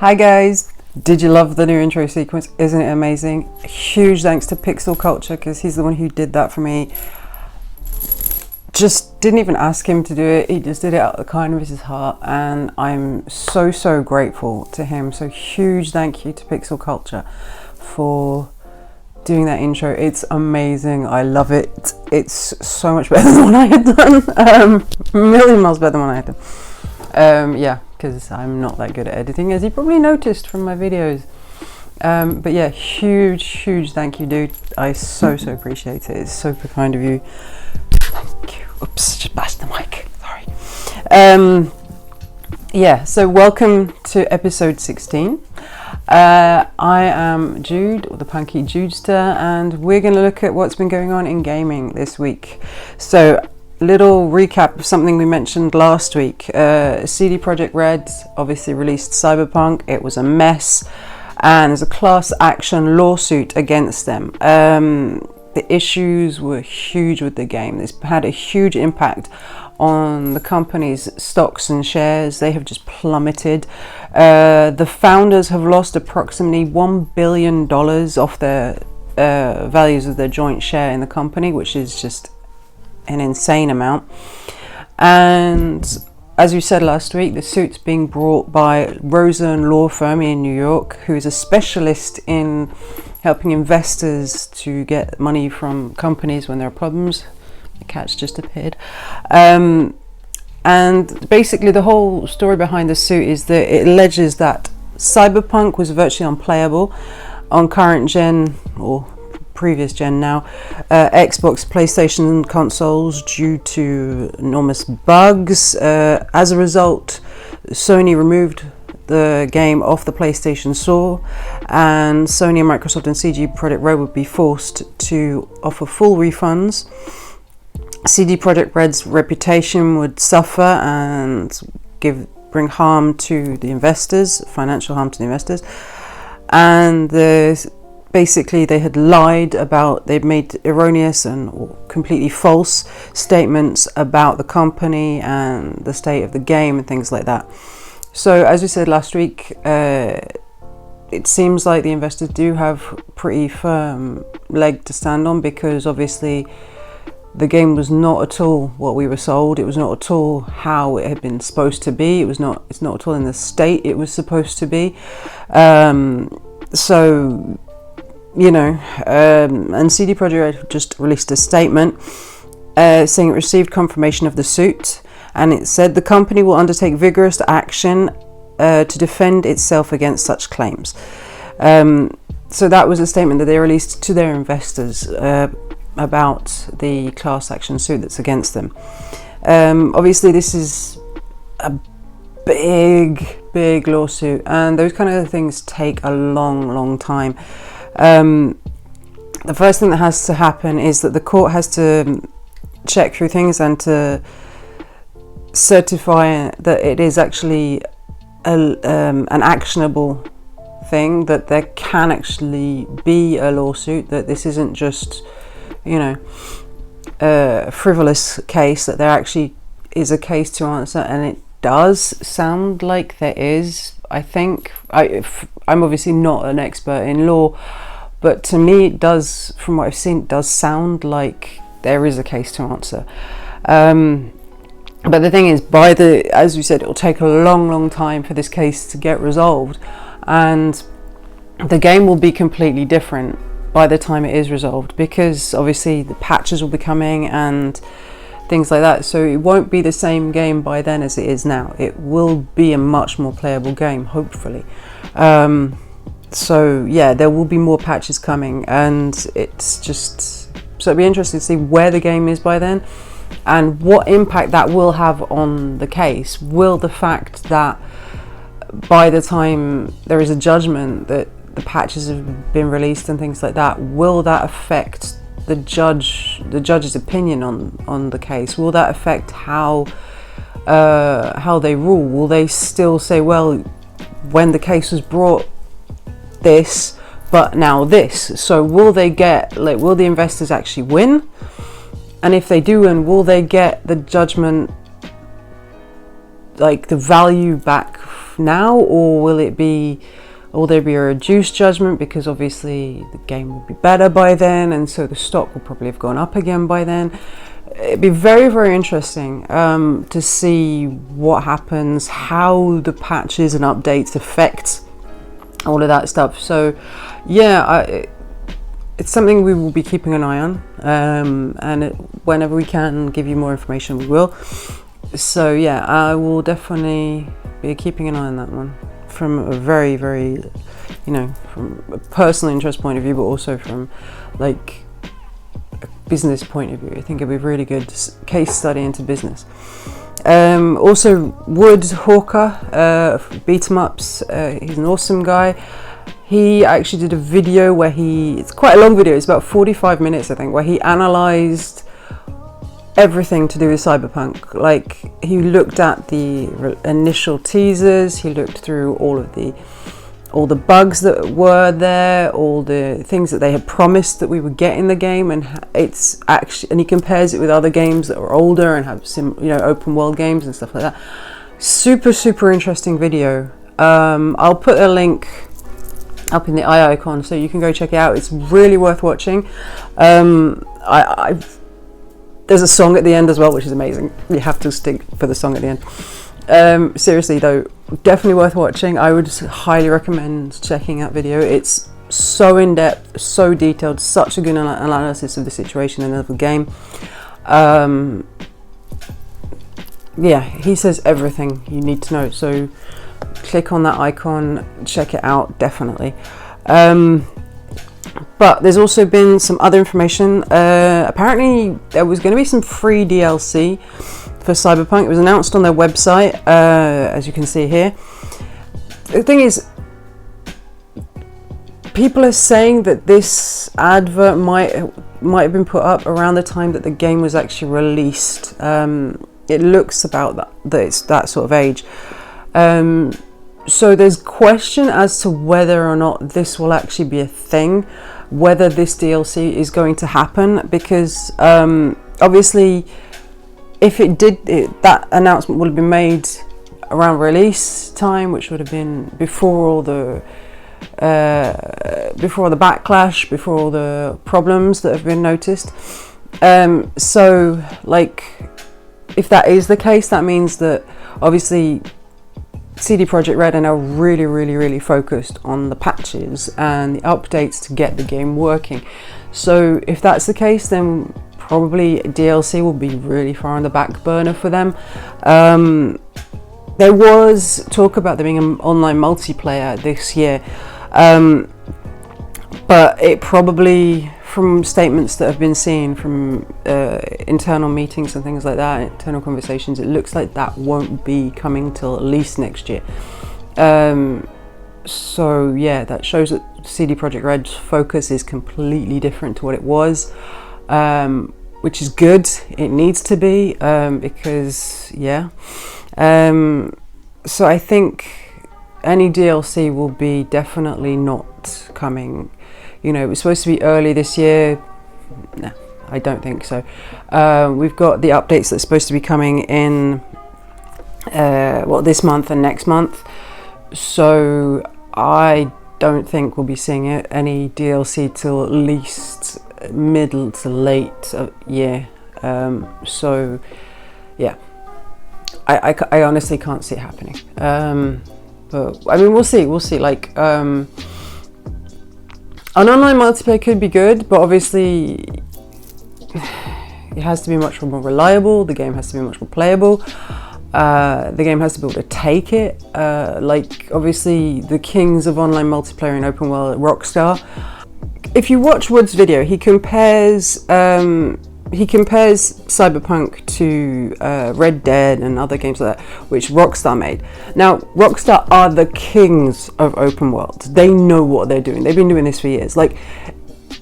Hi guys, did you love the new intro sequence? Isn't it amazing? Huge thanks to Pixel Culture because he's the one who did that for me. Just didn't even ask him to do it, he just did it out of the kindness of his heart, and I'm so grateful to him. So huge thank you to Pixel Culture for doing that intro. It's amazing, I love it. It's so much better than what I had done, a million miles better than what I had done. Yeah, because I'm not that good at editing, as you probably noticed from my videos. But yeah, huge thank you, dude. I so appreciate it. It's super kind of you. Thank you. Oops, just bashed the mic. Sorry. Yeah, so welcome to episode 16. I am Jude, or the Punky Judester, and we're going to look at what's been going on in gaming this week. So, little recap of something we mentioned last week. Projekt Red obviously released Cyberpunk. It was a mess, and there's a class action lawsuit against them. The issues were huge with the game. This had a huge impact on the company's stocks and shares. They have just plummeted. The founders have lost approximately $1 billion off their values of their joint share in the company, which is just an insane amount. And as we said last week, the suit's being brought by Rosen Law Firm in New York, who is a specialist in helping investors to get money from companies when there are problems. The cat's just appeared. And basically the whole story behind the suit is that it alleges that Cyberpunk was virtually unplayable on current gen, or previous gen now, Xbox, PlayStation consoles due to enormous bugs. As a result, Sony removed the game off the PlayStation Store, and Sony and Microsoft and Projekt Red would be forced to offer full refunds. Projekt Red's reputation would suffer and bring harm to the investors, financial harm to the investors, and basically they had lied about, they'd made erroneous or completely false statements about the company and the state of the game and things like that. So as we said last week, it seems like the investors do have pretty firm leg to stand on, because obviously the game was not at all what we were sold. It was not at all how it had been supposed to be. It's not at all in the state it was supposed to be. So, you know, and CD Projekt Red just released a statement saying it received confirmation of the suit, and it said the company will undertake vigorous action to defend itself against such claims. So that was a statement that they released to their investors about the class action suit that's against them. Obviously this is a big lawsuit, and those kind of things take a long time. The first thing that has to happen is that the court has to check through things and to certify that it is actually an actionable thing, that there can actually be a lawsuit, that this isn't just, you know, a frivolous case, that there actually is a case to answer. And it does sound like there is. I think I'm obviously not an expert in law, but to me it does, from what I've seen, it does sound like there is a case to answer. But the thing is, as we said, it will take a long time for this case to get resolved, and the game will be completely different by the time it is resolved, because obviously the patches will be coming and things like that. So it won't be the same game by then as it is now. It will be a much more playable game, hopefully. So yeah, there will be more patches coming, and it's just, so it'll be interesting to see where the game is by then and what impact that will have on the case. Will the fact that by the time there is a judgment that the patches have been released and things like that, will that affect the judge's opinion on the case? Will that affect how they rule? Will they still say, well, when the case was brought, this, but now this? So will they get, like, will the investors actually win? And if they do win, will they get the judgment, like the value back now, or will there be a reduced judgment because obviously the game will be better by then, and so the stock will probably have gone up again by then. It'd be very, very interesting to see what happens, how the patches and updates affect all of that stuff. So yeah, it's something we will be keeping an eye on, and whenever we can give you more information, we will. So yeah, I will definitely be keeping an eye on that one from a very, very, from a personal interest point of view, but also from like a business point of view. I think it'd be a really good case study into business. Also, Wood Hawker, beat 'em ups. He's an awesome guy. He actually did a video where it's quite a long video, it's about 45 minutes I think, where he analysed everything to do with Cyberpunk. Like, he looked at the initial teasers, he looked through all the bugs that were there, all the things that they had promised that we would get in the game, and he compares it with other games that are older and have open world games and stuff like that. Super interesting video. I'll put a link up in the eye icon so you can go check it out. It's really worth watching. There's a song at the end as well, which is amazing. You have to stick for the song at the end. Seriously though, definitely worth watching. I would highly recommend checking that video. It's so in-depth, so detailed, such a good analysis of the situation in the game. Yeah, he says everything you need to know, so click on that icon, check it out, definitely. But there's also been some other information. Apparently there was going to be some free DLC for Cyberpunk. It was announced on their website, as you can see here. The thing is, people are saying that this advert might have been put up around the time that the game was actually released. It looks about that it's that sort of age. So there's question as to whether or not this will actually be a thing, whether this DLC is going to happen, because obviously if it did, that announcement would have been made around release time, which would have been before all the backlash, before all the problems that have been noticed. So like, if that is the case, that means that obviously CD Projekt Red are now really focused on the patches and the updates to get the game working. So if that's the case, then probably DLC will be really far on the back burner for them. There was talk about there being an online multiplayer this year, but it probably, from statements that have been seen from internal meetings and things like that, internal conversations, it looks like that won't be coming till at least next year. So yeah, that shows that CD Projekt Red's focus is completely different to what it was, which is good. It needs to be, because yeah. So I think any DLC will be definitely not coming. It was supposed to be early this year. No, I don't think so. We've got the updates that's supposed to be coming in this month and next month. So I don't think we'll be seeing any DLC till at least middle to late year. So yeah, I honestly can't see it happening. But I mean, we'll see. Like, an online multiplayer could be good, but obviously it has to be much more reliable. The game has to be much more playable. The game has to be able to take it. Like, obviously, the kings of online multiplayer in open world, Rockstar. If you watch Wood's video, he compares Cyberpunk to Red Dead and other games like that, which Rockstar made. Now, Rockstar are the kings of open world. They know what they're doing. They've been doing this for years. Like,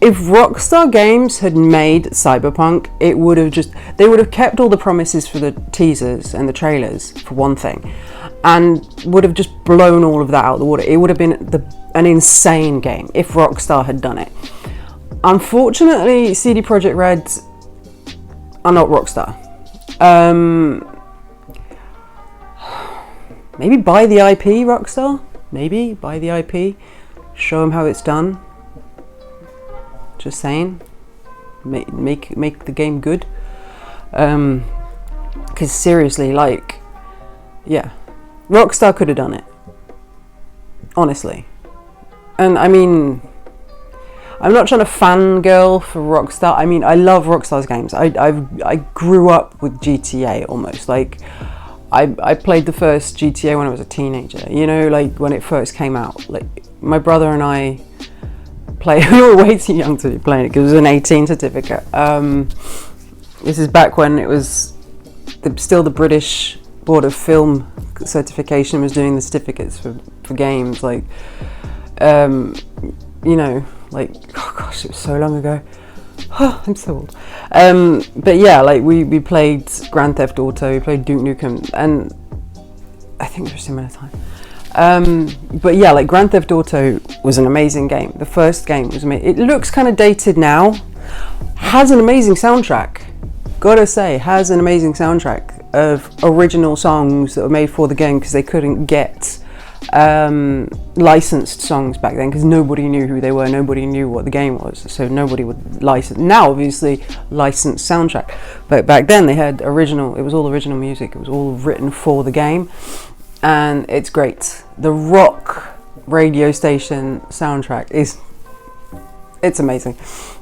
if Rockstar Games had made Cyberpunk, they would have kept all the promises for the teasers and the trailers, for one thing, and would have just blown all of that out of the water. It would have been an insane game if Rockstar had done it. Unfortunately, CD Projekt Red are not Rockstar. maybe buy the IP, Rockstar. Maybe buy the IP, show them how it's done. Just saying, make the game good. Because seriously, like, yeah, Rockstar could have done it, honestly. And I mean, I'm not trying to fangirl for Rockstar. I mean, I love Rockstar's games. I grew up with GTA almost. Like, I played the first GTA when I was a teenager. You know, like when it first came out. Like my brother and I played. We were way too young to be playing it because it was an 18 certificate. This is back when it was still the British Board of Film Certification was doing the certificates for games. Like, you know. Like, oh gosh, it was so long ago. Oh, I'm so old. But yeah, like we played Grand Theft Auto, we played Duke Nukem, and I think they were a similar time. But yeah, like Grand Theft Auto was an amazing game. The first game was amazing. It looks kind of dated now. Has an amazing soundtrack. Gotta say, has an amazing soundtrack of original songs that were made for the game because they couldn't get licensed songs back then because nobody knew who they were, nobody knew what the game was, so nobody would license. Now obviously licensed soundtrack, but back then they had original. It was all original music, it was all written for the game, and it's great. The rock radio station soundtrack it's amazing.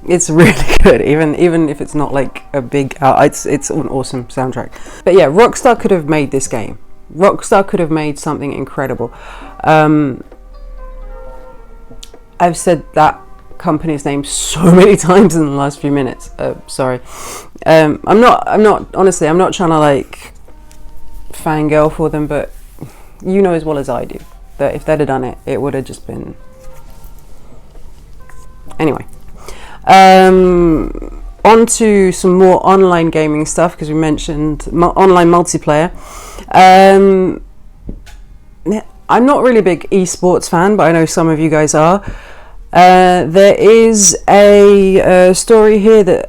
It's really good, even if it's not like a big it's an awesome soundtrack. But yeah, Rockstar could have made this game. Rockstar could have made something incredible. I've said that company's name so many times in the last few minutes. Sorry. I'm not honestly, I'm not trying to like fangirl for them, but you know as well as I do that if they'd have done it, it would have just been. Anyway. On to some more online gaming stuff because we mentioned online multiplayer. I'm not really a big esports fan, but I know some of you guys are. There is a story here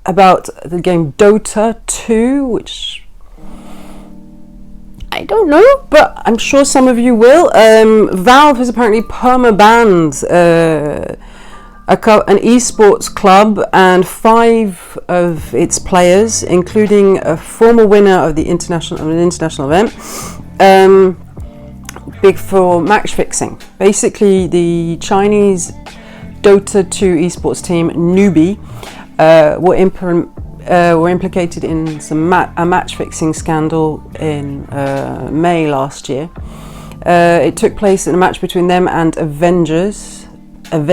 about the game Dota 2, which I don't know, but I'm sure some of you will. Valve has apparently permabanned an esports club and 5 of its players, including a former winner of an international event, big for match fixing. Basically, the Chinese Dota 2 esports team Newbie were implicated in a match fixing scandal in May last year. It took place in a match between them and Avengers at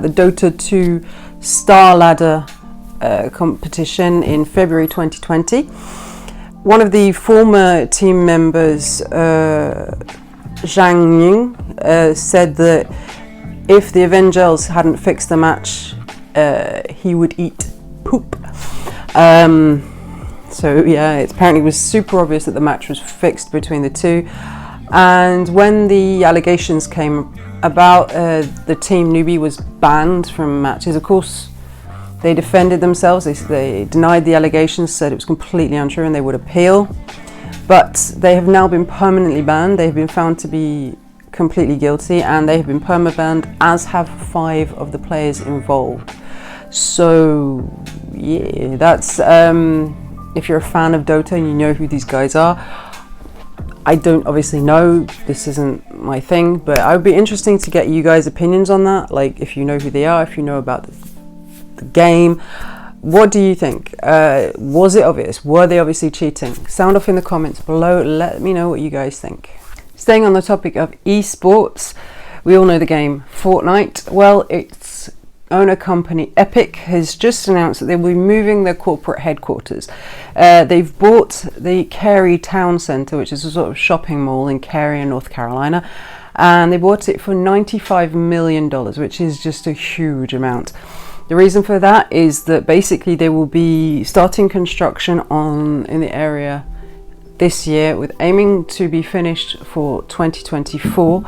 the Dota 2 Star Ladder competition in February 2020. One of the former team members, Zhang Ying, said that if the Avengers hadn't fixed the match, he would eat poop. So yeah, it apparently was super obvious that the match was fixed between the two. And when the allegations came about, the team Newbie was banned from matches. Of course, they defended themselves. They denied the allegations, said it was completely untrue and they would appeal. But they have now been permanently banned. They have been found to be completely guilty and they have been perma-banned, as have 5 of the players involved. So yeah, that's if you're a fan of Dota and you know who these guys are. I don't obviously know, this isn't my thing, but I would be interesting to get you guys' opinions on that, like if you know who they are, if you know about the game. What do you think? Was it obvious? Were they obviously cheating? Sound off in the comments below, let me know what you guys think. Staying on the topic of esports, we all know the game Fortnite. Well, its owner company Epic has just announced that they will be moving their corporate headquarters. They've bought the Cary Town Centre, which is a sort of shopping mall in Cary in North Carolina, and they bought it for $95 million, which is just a huge amount. The reason for that is that basically they will be starting construction in the area this year, with aiming to be finished for 2024.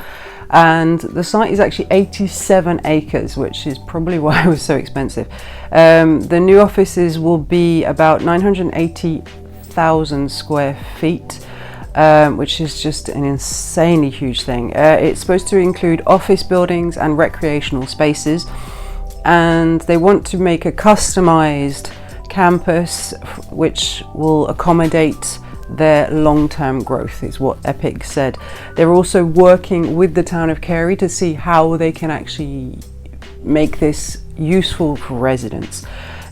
And the site is actually 87 acres, which is probably why it was so expensive. The new offices will be about 980,000 square feet. which is just an insanely huge thing. It's supposed to include office buildings and recreational spaces, and they want to make a customized campus which will accommodate their long-term growth, is what Epic said. They're also working with the town of Cary to see how they can actually make this useful for residents.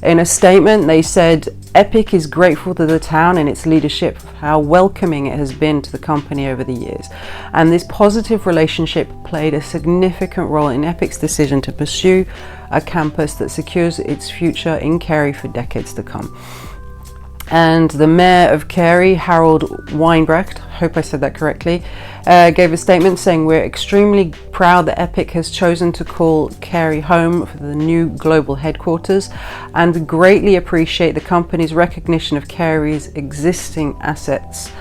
In a statement, they said Epic is grateful to the town and its leadership for how welcoming it has been to the company over the years, and this positive relationship played a significant role in Epic's decision to pursue a campus that secures its future in Cary for decades to come. And the mayor of Cary, Harold Weinbrecht, hope I said that correctly, gave a statement saying, "We're extremely proud that Epic has chosen to call Cary home for the new global headquarters, and we greatly appreciate the company's recognition of Cary's existing assets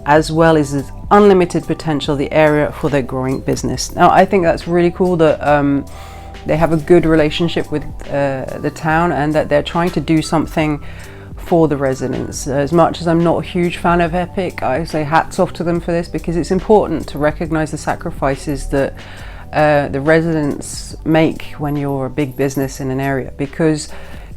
as well as its unlimited potential of the area for their growing business." Now, I think that's really cool that they have a good relationship with the town, and that they're trying to do something for the residents. As much as I'm not a huge fan of Epic, I say hats off to them for this, because it's important to recognize the sacrifices that the residents make when you're a big business in an area, because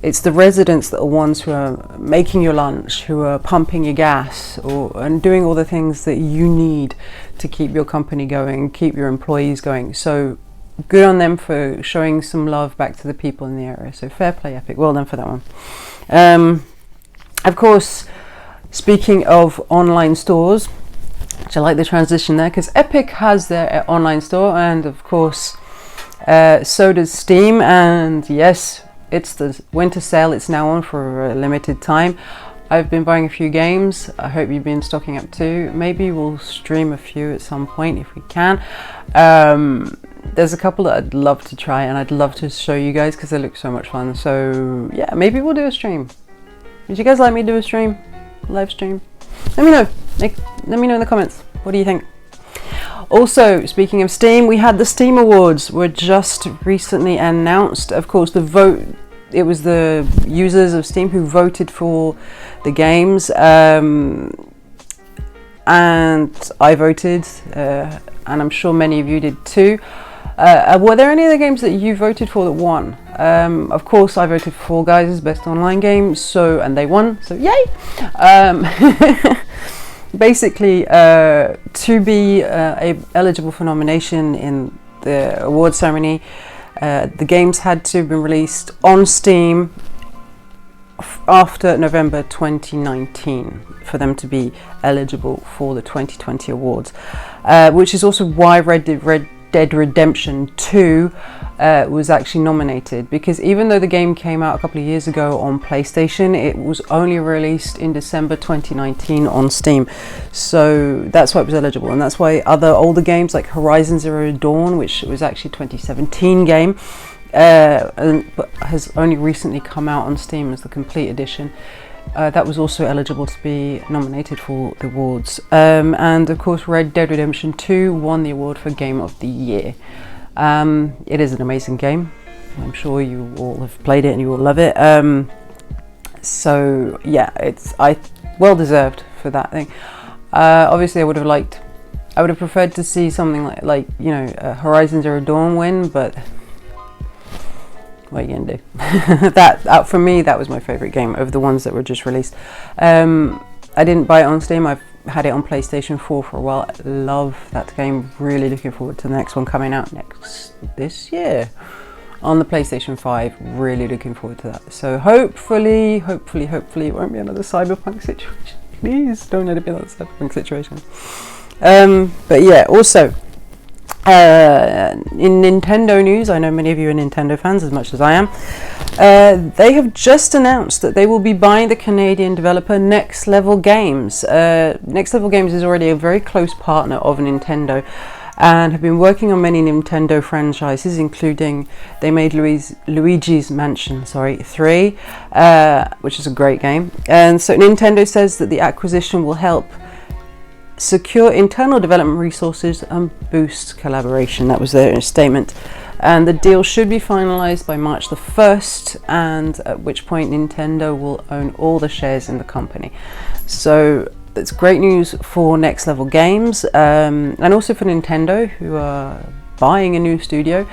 it's the residents that are ones who are making your lunch, who are pumping your gas, and doing all the things that you need to keep your company going, keep your employees going. So good on them for showing some love back to the people in the area. So fair play, Epic. Well done for that one. Of course, speaking of online stores, which I like the transition there, because Epic has their online store, and of course so does Steam. And yes, it's the winter sale. It's now on for a limited time. I've been buying a few games. I hope you've been stocking up too. Maybe we'll stream a few at some point if we can. There's a couple that I'd love to try, and I'd love to show you guys because they look so much fun. So yeah, maybe we'll do a stream. Would you guys like me to do a stream? Live stream? Let me know. Let me know in the comments. What do you think? Also, speaking of Steam, we had the Steam Awards were just recently announced. Of course, it was the users of Steam who voted for the games, and I voted, and I'm sure many of you did too. Were there any other games that you voted for that won? Of course, I voted for Fall Guys as best online game, and they won, so yay! Basically, to be eligible for nomination in the award ceremony, the games had to have been released on Steam after November 2019 for them to be eligible for the 2020 awards, which is also why Red Dead Redemption 2 was actually nominated, because even though the game came out a couple of years ago on PlayStation, it was only released in December 2019 on Steam. So that's why it was eligible, and that's why other older games like Horizon Zero Dawn, which was actually a 2017 game, but has only recently come out on Steam as the complete edition, that was also eligible to be nominated for the awards. And of course, Red Dead Redemption 2 won the award for Game of the Year. It is an amazing game. I'm sure you all have played it and you will love it. So yeah, it's well deserved for that thing. Obviously, I would have preferred to see something like Horizon Zero Dawn win, but what are you gonna do? That for me, that was my favorite game of the ones that were just released. I didn't buy it on Steam. I've had it on PlayStation 4 for a while. I love that game. Really looking forward to the next one coming out this year on the PlayStation 5. Really looking forward to that. So hopefully it won't be another Cyberpunk situation. Please don't let it be another Cyberpunk situation. But yeah, also in Nintendo news, I know many of you are Nintendo fans as much as I am. They have just announced that they will be buying the Canadian developer Next Level Games. Next Level Games is already a very close partner of Nintendo and have been working on many Nintendo franchises, including they made Luigi's Mansion 3, which is a great game. And so Nintendo says that the acquisition will help secure internal development resources and boost collaboration. That was their statement. And the deal should be finalized by March the 1st, and at which point Nintendo will own all the shares in the company. So it's great news for Next Level Games, and also for Nintendo, who are buying a new studio.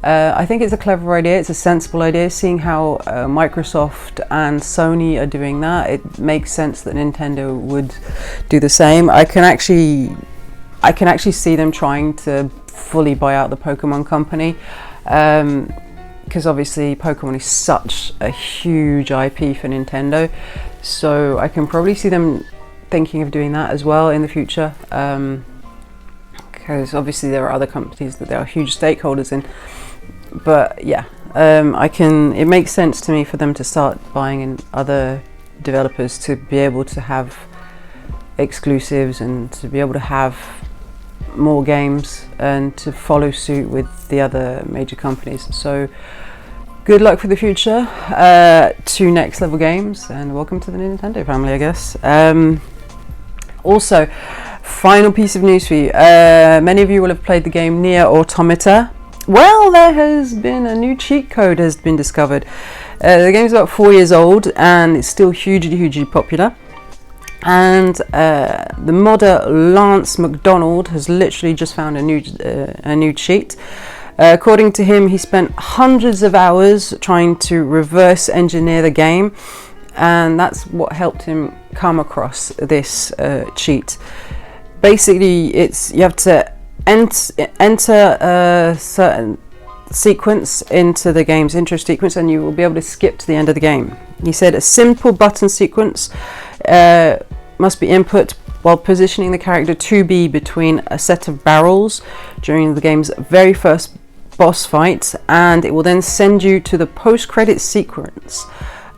I think it's a clever idea, it's a sensible idea. Seeing how Microsoft and Sony are doing that, it makes sense that Nintendo would do the same. I can actually see them trying to fully buy out the Pokemon company, because obviously Pokemon is such a huge IP for Nintendo, so I can probably see them thinking of doing that as well in the future, because obviously there are other companies that they are huge stakeholders in. But yeah, it makes sense to me for them to start buying in other developers to be able to have exclusives and to be able to have more games and to follow suit with the other major companies. So good luck for the future to Next Level Games, and welcome to the Nintendo family, I guess. Also, final piece of news for you. Many of you will have played the game Nier Automata. Well, there has been a new cheat code has been discovered. The game's about 4 years old and it's still hugely popular. And the modder Lance McDonald has literally just found a new cheat. According to him, he spent hundreds of hours trying to reverse engineer the game, and that's what helped him come across this cheat. Basically, you have to enter a certain sequence into the game's intro sequence and you will be able to skip to the end of the game. He said a simple button sequence must be input while positioning the character to be between a set of barrels during the game's very first boss fight, and it will then send you to the post-credit sequence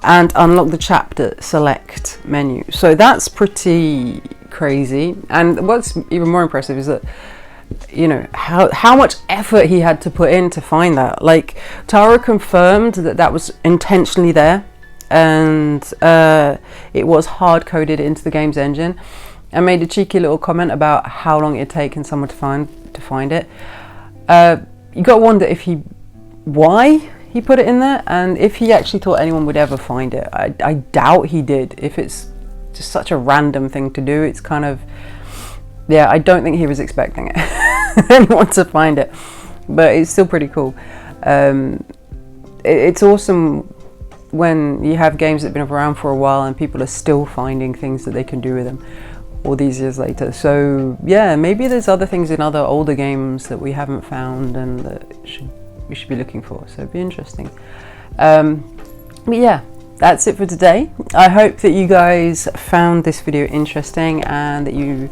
and unlock the chapter select menu. So that's pretty crazy, and what's even more impressive is that, you know, how much effort he had to put in to find that. Like, Tara confirmed that was intentionally there, and it was hard coded into the game's engine, and made a cheeky little comment about how long it'd taken someone to find it. You got to wonder why he put it in there, and if he actually thought anyone would ever find it. I doubt he did. If it's just such a random thing to do, it's kind of, yeah, I don't think he was expecting it, anyone to find it, but it's still pretty cool. It's awesome when you have games that have been around for a while and people are still finding things that they can do with them all these years later. So yeah, maybe there's other things in other older games that we haven't found and that we should be looking for, so it'd be interesting. But yeah, that's it for today. I hope that you guys found this video interesting and that you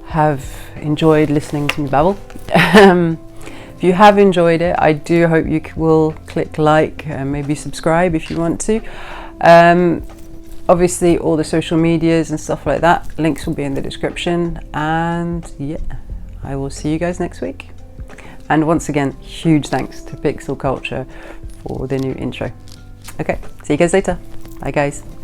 have enjoyed listening to me babble. If you have enjoyed it, I do hope you will click like and maybe subscribe if you want to. Obviously all the social medias and stuff like that, links will be in the description, and yeah, I will see you guys next week. And once again, huge thanks to Pixel Culture for the new intro. Okay, see you guys later. Bye guys.